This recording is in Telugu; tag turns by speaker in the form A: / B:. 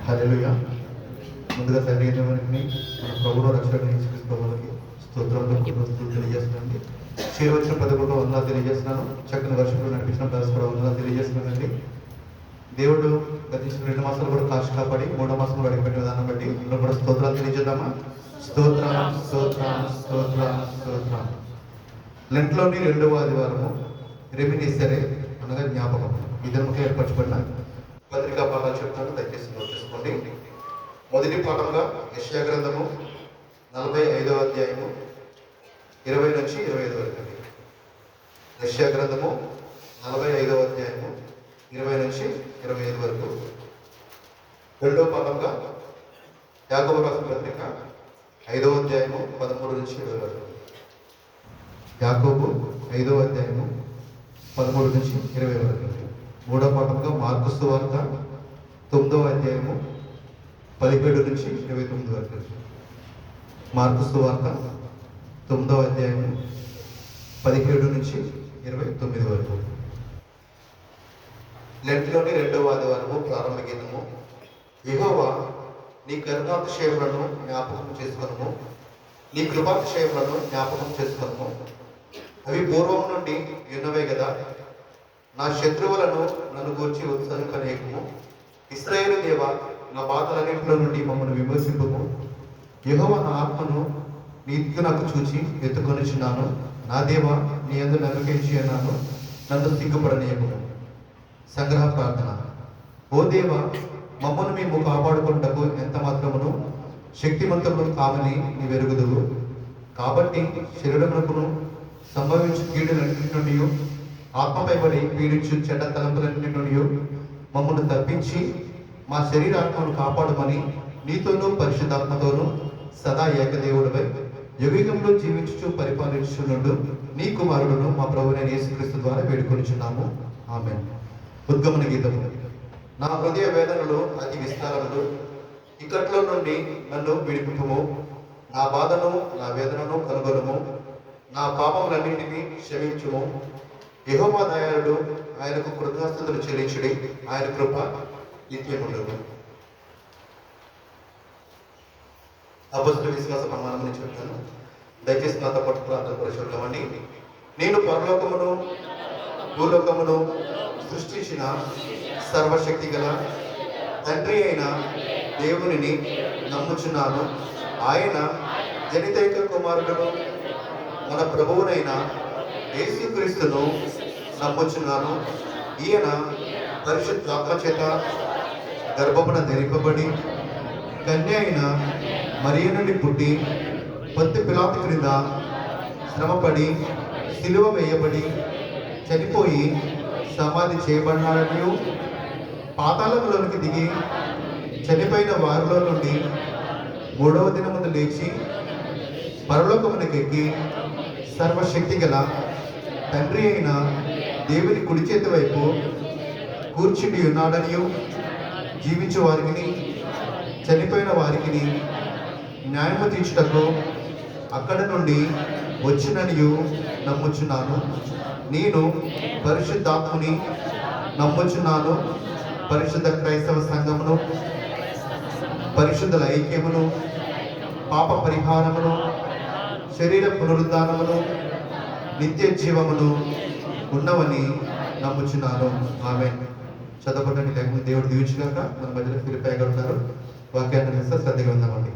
A: హల్లెలూయా. ముందుగా తండ్రి అయిన వారికి మన ప్రభువు రక్షకుడైన యేసుక్రీస్తు ప్రభువుకి స్తోత్రాలు తెలియజేస్తున్నానండి. చేరవచ్చిన ప్రతి ఒక్కరు వందనాలు తెలియజేస్తున్నాను. చక్కని వర్షంలో నడిపించిన పరస్పర వందనాలు తెలియజేస్తున్నానండి. దేవుడు గతించిన 2 మాసాలు కూడా కాచి కాపాడి 3వ మాసంలో అడిగిపెట్టిన విధానం బట్టి ఇందులో కూడా స్తోత్రాలు తెలియజేద్దామా? స్తోత్రం స్తోత్రం స్తోత్రం స్తోత్రం. లెంట్లోని 2వ ఆదివారము రెమినిసరే అనగా జ్ఞాపకం. ఈ దినముకి ఏర్పరచబడిన పత్రికా పాఠాలు చెప్తాను, దయచేసి నోట్ చేసుకోండి. మొదటి పాఠంగా యెషయా గ్రంథము 45వ అధ్యాయము 20 నుంచి 25 వరకు. యెషయా గ్రంథము 45వ అధ్యాయము 20 నుంచి 25 వరకు. రెండవ పాఠంగా యాకోబు రాసిన పత్రిక 5వ అధ్యాయము 13 నుంచి 20 వరకు. యాకోబు 5వ అధ్యాయము 13 నుంచి 20 వరకు. మూడవ పాఠంగా మార్కు సువార్త 9వ అధ్యాయము 17 నుంచి 29 వరకు. మార్కు సువార్త 9వ అధ్యాయము 17 నుంచి 29 వరకు. లెంట్లోని 2వ ఆదివారము ప్రారంభ గీతము. యెహోవా నీ కరుణాతిశయములను జ్ఞాపకం చేసుకొనుము, నీ కృపాతిశయములను జ్ఞాపకం చేసుకొనుము. అవి పూర్వం నుండి ఉన్నవే కదా. నా శత్రువులను నన్ను గూర్చి ఉత్సాహకనేకము. ఇశ్రాయేలు దేవా, నా బాధలన్నింటిలో నుండి మమ్మల్ని విమర్శింపము. యెహోవా నా ఆత్మను నీకు నాకు చూచి ఎత్తుకొనిచున్నాను. నా దేవా, నీ యందు నమ్మకించి అన్నాను, నన్ను సిగ్గుపడనీయము. సంగ్రహ ప్రార్థన. ఓ దేవా, మమ్మల్ని మేము కాపాడుకుంటకు ఎంత మాత్రమును శక్తిమంతులను కామని నీ వెరుగుదువు. కాబట్టి శరీరమునకును సంభవించు కీడులన్నింటి నుండి ఆత్మపైబడి పీడించు చెడ్డ తలంపులన్నింటి నుండి మమ్మల్ని తప్పించి మా శరీరాత్మను కాపాడమని నీతోనూ పరిశుద్ధాత్మతోనూ సదా ఏకదేవుడిపై యుగయుగంలో జీవించుచు పరిపాలించుచుండు నీ కుమారుడును మా ప్రభువైన యేసుక్రీస్తు ద్వారా వేడుకొనిచున్నాము. ఆమేన్. ఉద్గమన గీతము. నా హృదయ వేదనలు అతి విస్తారములు, ఇక్కట్లో నుండి నన్ను విడిపింపుము. నా బాధను నా వేదనను కనుగొనుము, నా పాపములన్నింటినీ క్షమించుము. యెహోవా దయాళుడు, ఆయనకు కృతజ్ఞతలు చెల్లించుడి, ఆయన కృప నిత్యముండును. అపొస్తలుల విశ్వాస ప్రమాణం నుంచి చెప్తాను, దయచేసి నాతో పాటు ప్రార్థన పరిశోధనమండి. నేను పరలోకమును భూలోకమును సృష్టించిన సర్వశక్తి గల తండ్రి అయిన దేవునిని నమ్ముచున్నాను. ఆయన జనితైక కుమారుడును మన ప్రభువునైన యేసుక్రీస్తును నమ్ముచున్నాను. ఈయన పరిశుద్ధాత్మ చేత గర్భమున ధరింపబడి కన్య అయిన మరియ నుండి పుట్టి పొంతి పిలాతు క్రింద శ్రమపడి సిలువ వేయబడి చనిపోయి సమాధి చేయబడినాడనియు, పాతాళంలోనికి దిగి చనిపోయిన వారిలో నుండి 3వ దినమున లేచి పరలోకమునకు ఎక్కి సర్వశక్తి గల తండ్రి అయిన దేవుని కుడి చేతి వైపు కూర్చుండి ఉన్నాడనియు, జీవించే వారికి చనిపోయిన వారికి న్యాయము తీర్చుటకు అక్కడ నుండి వచ్చిననియు నమ్ముచున్నాను. నేను పరిశుద్ధాత్మని నమ్ముచున్నాను. పరిశుద్ధ క్రైస్తవ సంఘమును, పరిశుద్ధుల ఐక్యమును, పాప పరిహారమును, శరీర పునరుద్ధానమును, నిత్య జీవమును ఉన్నవని నమ్ముచున్నాను. ఆమేన్. చదవబడండి. లేకపోతే దేవుడు దీవించుగాక. మన మధ్యలో ఫిలిప్పై గారు ఉన్నారు. వాక్యాన్ని శ్రద్ధగా ఉందామండి.